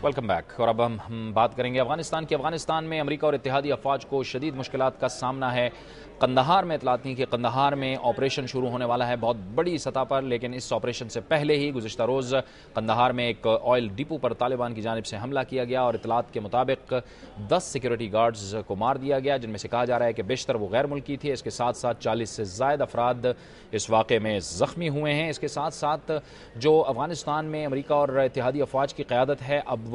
Welcome back. और अब हम बात करेंगे अफगानिस्तान की। अफगानिस्तान में अमेरिका और इत्तेहादी अफवाज को शदीद मुश्किलात का सामना है। कंदहार में इतलात थी कि कंदहार में ऑपरेशन शुरू होने वाला है बहुत बड़ी सतह पर, लेकिन इस ऑपरेशन से पहले ही गुज़िश्ता रोज़ कंदहार में एक ऑयल डिपो पर तालिबान की जानिब से हमला किया गया और इतलात के मुताबिक 10 सिक्योरिटी गार्ड्स को मार दिया गया, जिनमें से कहा जा रहा है कि बेशतर वो गैर मुल्की थे। इसके साथ साथ 40 से ज़ायद अफराद इस वाक़े में ज़ख्मी हुए हैं। इसके साथ साथ जो अफगानिस्तान में अमेरिका और इत्तेहादी अफवाज की क़यादत है, अब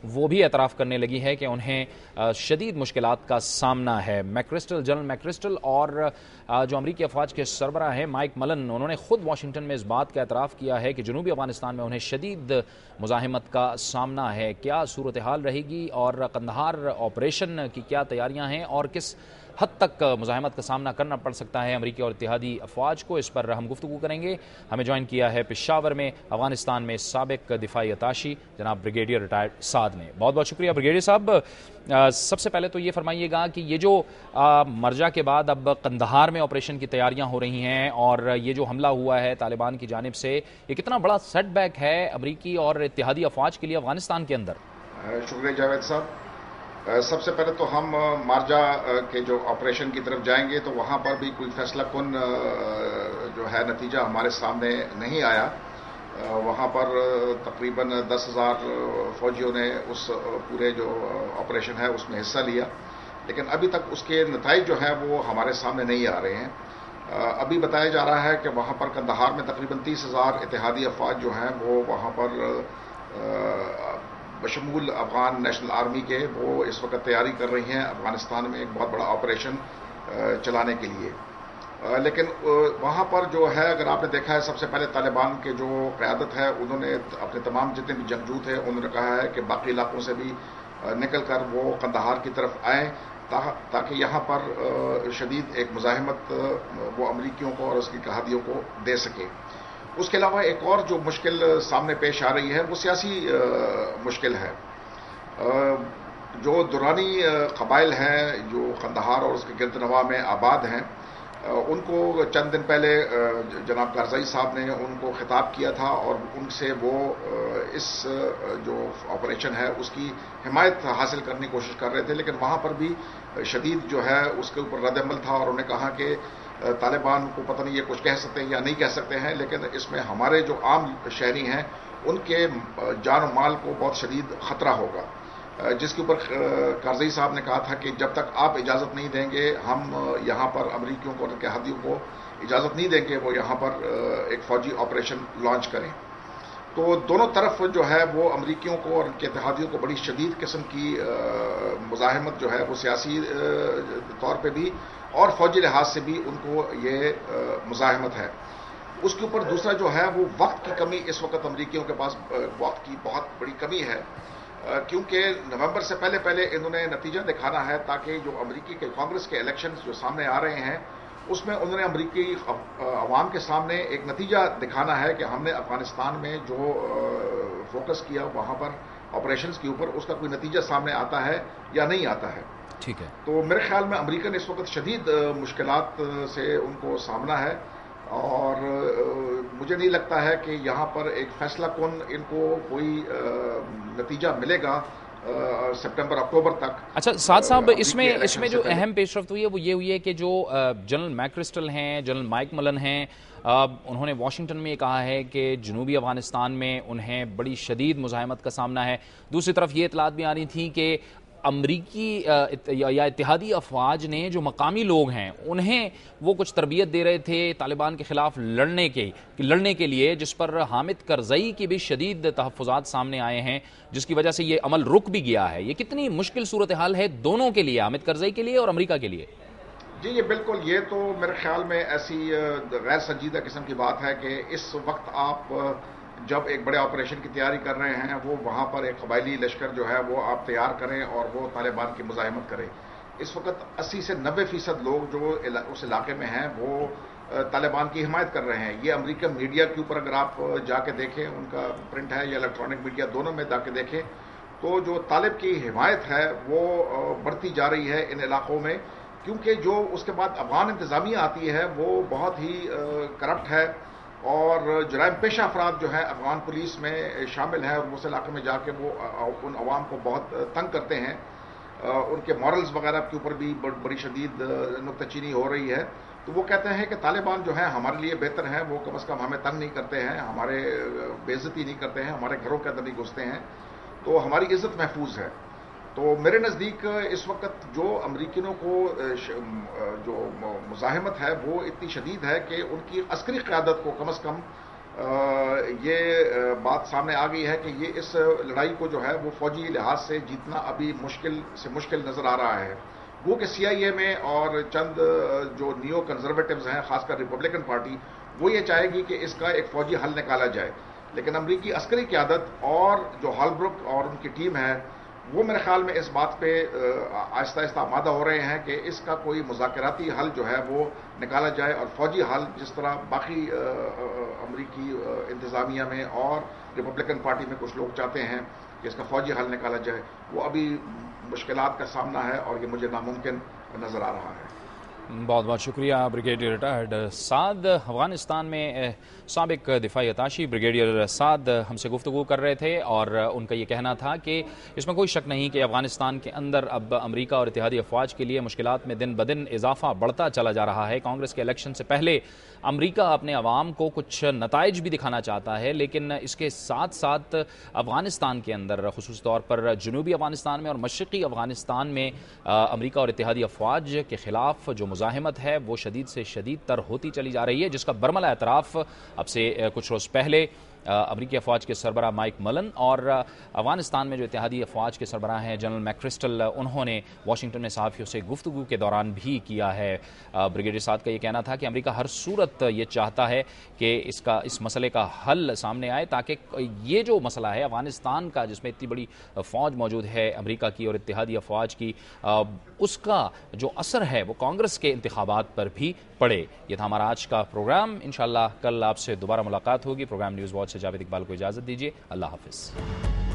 वो भी एतराफ़ करने लगी है कि उन्हें शदीद मुश्किलात का सामना है। मैक्रिस्टल, जनरल मैक्रिस्टल और जो अमरीकी अफवाज के सरबराह हैं माइक मलन, उन्होंने ख़ुद वाशिंगटन में इस बात का एतराफ़ किया है कि जनूबी अफगानिस्तान में उन्हें शदीद मुज़ाहिमत का सामना है। क्या सूरत हाल रहेगी और कंदहार ऑपरेशन की क्या तैयारियाँ हैं और किस हद तक मुज़ाहिमत का सामना करना पड़ सकता है अमरीकी और इत्तेहादी अफवाज को, इस पर हम गुफ्तगू करेंगे। हमें ज्वाइन किया है पेशावर में अफगानिस्तान में साबिक दिफाई अताशी जनाब ब्रिगेडियर रिटायर्ड साद ने। बहुत बहुत शुक्रिया ब्रिगेडियर साहब। सबसे पहले तो ये फरमाइएगा कि ये जो मरजा के बाद अब कंदहार में ऑपरेशन की तैयारियां हो रही हैं और ये जो हमला हुआ है तालिबान की जानिब से, ये कितना बड़ा सेटबैक है अमरीकी और इत्तेहादी अफवाज के लिए अफगानिस्तान के अंदर? शुक्रिया जावेद साहब। सबसे पहले तो हम मार्जा के जो ऑपरेशन की तरफ जाएंगे तो वहां पर भी कोई फैसला कुन जो है नतीजा हमारे सामने नहीं आया। वहां पर तकरीबन 10,000 फौजियों ने उस पूरे जो ऑपरेशन है उसमें हिस्सा लिया, लेकिन अभी तक उसके नतीजे जो है वो हमारे सामने नहीं आ रहे हैं। अभी बताया जा रहा है कि वहां पर कंदहार में तकरीबन 30,000 इत्तेहादी अफवाज जो हैं वो वहां पर बशमूल अफगान नेशनल आर्मी के वो इस वक्त तैयारी कर रही हैं अफगानिस्तान में एक बहुत बड़ा ऑपरेशन चलाने के लिए। लेकिन वहां पर जो है, अगर आपने देखा है, सबसे पहले तालिबान के जो क़यादत है उन्होंने अपने तमाम जितने भी जंगजू थे उन्होंने कहा है कि बाकी इलाकों से भी निकल कर वो कंदहार की तरफ आएँ ताकि यहाँ पर शदीद एक मुज़ाहिमत वो अमरीकियों को और उसकी इत्तेहादियों को दे सके। उसके अलावा एक और जो मुश्किल सामने पेश आ रही है वो सियासी मुश्किल है। जो दुरानी कबाइल हैं जो कंदहार और उसके गिरदनवा में आबाद हैं, उनको चंद दिन पहले जनाब कारज़ई साहब ने उनको खिताब किया था और उनसे वो इस जो ऑपरेशन है उसकी हिमायत हासिल करने की कोशिश कर रहे थे, लेकिन वहाँ पर भी शदीद जो है उसके ऊपर रद्द-ए-अमल था और उन्होंने कहा कि तालिबान को पता नहीं ये कुछ कह सकते हैं या नहीं कह सकते हैं, लेकिन इसमें हमारे जो आम शहरी हैं उनके जान और माल को बहुत शदीद खतरा होगा। जिसके ऊपर कारज़ई साहब ने कहा था कि जब तक आप इजाज़त नहीं देंगे हम यहाँ पर अमरीकियों को और इत्तेहादियों को इजाज़त नहीं देंगे वो यहाँ पर एक फौजी ऑपरेशन लॉन्च करें। तो दोनों तरफ जो है वो अमरीकियों को और उनके इत्तेहादियों को बड़ी शदीद किस्म की मुज़ाहिमत जो है वो सियासी तौर पर भी और फौजी लिहाज से भी उनको ये मुज़ाहिमत है। उसके ऊपर दूसरा जो है वो वक्त की कमी, इस वक्त अमरीकियों के पास वक्त की बहुत बड़ी कमी है, क्योंकि नवंबर से पहले पहले इन्होंने नतीजा दिखाना है ताकि जो अमरीकी के कांग्रेस के इलेक्शंस जो सामने आ रहे हैं उसमें उन्होंने अमरीकी अवाम के सामने एक नतीजा दिखाना है कि हमने अफगानिस्तान में जो फोकस किया वहां पर ऑपरेशंस के ऊपर उसका कोई नतीजा सामने आता है या नहीं आता है। ठीक है। तो मेरे ख्याल में अमरीकन इस वक्त शदीद मुश्किलात से उनको सामना है और मुझे नहीं लगता है कि यहाँ पर एक फैसला कौन इनको कोई नतीजा मिलेगा सितंबर अक्टूबर तक। अच्छा साद साहब, इसमें जो अहम पेशरफ्त हुई है वो ये हुई है कि जो जनरल मैक्रिस्टल हैं, जनरल माइक मलन हैं, उन्होंने वाशिंगटन में ये कहा है कि जनूबी अफगानिस्तान में उन्हें बड़ी शदीद मुज़ाहिमत का सामना है। दूसरी तरफ ये इतलात भी आ रही थी कि अमरीकी या इत्तेहादी अफवाज ने जो मकामी लोग हैं उन्हें वो कुछ तरबियत दे रहे थे तालिबान के खिलाफ लड़ने के लिए, जिस पर हामिद करज़ई की भी शदीद तहफ़्फ़ुज़ात सामने आए हैं, जिसकी वजह से ये अमल रुक भी गया है। ये कितनी मुश्किल सूरत हाल है दोनों के लिए, हामिद करज़ई के लिए और अमरीका के लिए? जी ये बिल्कुल, ये तो मेरे ख्याल में ऐसी गैर संजीदा किस्म की बात है कि इस वक्त आप जब एक बड़े ऑपरेशन की तैयारी कर रहे हैं वो वहाँ पर एक कबायली लश्कर जो है वो आप तैयार करें और वो तालिबान की मुज़ाहिमत करें। इस वक्त 80 से 90% लोग जो उस इलाके में हैं वो तालिबान की हिमायत कर रहे हैं। ये अमेरिकन मीडिया के ऊपर अगर आप जाके देखें, उनका प्रिंट है या इलेक्ट्रॉनिक मीडिया दोनों में जाके देखें, तो जो तालिब की हिमायत है वो बढ़ती जा रही है इन इलाकों में, क्योंकि जो उसके बाद अफगान इंतज़ामिया आती है वो बहुत ही करप्ट है اور جرائم پیشہ افراد جو ہے افغان پولیس میں شامل ہیں اور اس علاقے میں جا کے وہ ان عوام کو بہت تنگ کرتے ہیں. ان کے مورلز وغیرہ کے اوپر بھی بڑی شدید نکتہ چینی ہو رہی ہے. تو وہ کہتے ہیں کہ طالبان جو ہیں ہمارے لیے بہتر ہیں, وہ کم از کم ہمیں تنگ نہیں کرتے ہیں, ہمارے بے عزتی نہیں کرتے ہیں, ہمارے گھروں کے اندر نہیں گھستے ہیں, تو ہماری عزت محفوظ ہے. تو میرے نزدیک اس وقت جو امریکنوں کو جو مزاحمت ہے وہ اتنی شدید ہے کہ ان کی عسکری قیادت کو کم از کم یہ بات سامنے آ گئی ہے کہ یہ اس لڑائی کو جو ہے وہ فوجی لحاظ سے جیتنا ابھی مشکل سے مشکل نظر آ رہا ہے. وہ کہ سی آئی اے میں اور چند جو نیو کنزرویٹوز ہیں, خاص کر ریپبلکن پارٹی, وہ یہ چاہے گی کہ اس کا ایک فوجی حل نکالا جائے. لیکن امریکی عسکری قیادت اور جو ہالبروک اور ان کی ٹیم ہے وہ میرے خیال میں اس بات پہ آہستہ آہستہ آمادہ ہو رہے ہیں کہ اس کا کوئی مذاکراتی حل جو ہے وہ نکالا جائے, اور فوجی حل جس طرح باقی امریکی انتظامیہ میں اور ریپبلکن پارٹی میں کچھ لوگ چاہتے ہیں کہ اس کا فوجی حل نکالا جائے, وہ ابھی مشکلات کا سامنا ہے اور یہ مجھے ناممکن نظر آ رہا ہے. بہت بہت شکریہ بریگیڈیئر ریٹائرڈ سعد. افغانستان میں سابق دفاعی اتاشی بریگیڈیئر سعد ہم سے گفتگو کر رہے تھے, اور ان کا یہ کہنا تھا کہ اس میں کوئی شک نہیں کہ افغانستان کے اندر اب امریکہ اور اتحادی افواج کے لیے مشکلات میں دن بدن اضافہ بڑھتا چلا جا رہا ہے. کانگریس کے الیکشن سے پہلے امریکہ اپنے عوام کو کچھ نتائج بھی دکھانا چاہتا ہے, لیکن اس کے ساتھ ساتھ افغانستان کے اندر خصوص طور پر جنوبی افغانستان میں اور مشرقی افغانستان میں امریکہ اور اتحادی افواج کے خلاف جو مزاحمت ہے وہ شدید سے شدید تر ہوتی چلی جا رہی ہے, جس کا برملا اعتراف اب سے کچھ روز پہلے امریکی افواج کے سربراہ مائک ملن اور افغانستان میں جو اتحادی افواج کے سربراہ ہیں جنرل میکرسٹل, انہوں نے واشنگٹن میں صحافیوں سے گفتگو کے دوران بھی کیا ہے. بریگیڈیئر سعد کا یہ کہنا تھا کہ امریکہ ہر صورت یہ چاہتا ہے کہ اس مسئلے کا حل سامنے آئے, تاکہ یہ جو مسئلہ ہے افغانستان کا جس میں اتنی بڑی فوج موجود ہے امریکہ کی اور اتحادی افواج کی, اس کا جو اثر ہے وہ کانگریس کے انتخابات پر بھی پڑے. یہ تھا ہمارا آج کا پروگرام. انشاءاللہ کل آپ سے دوبارہ ملاقات ہوگی. پروگرام نیوز واچ سے جاوید اقبال کو اجازت دیجیے. اللہ حافظ.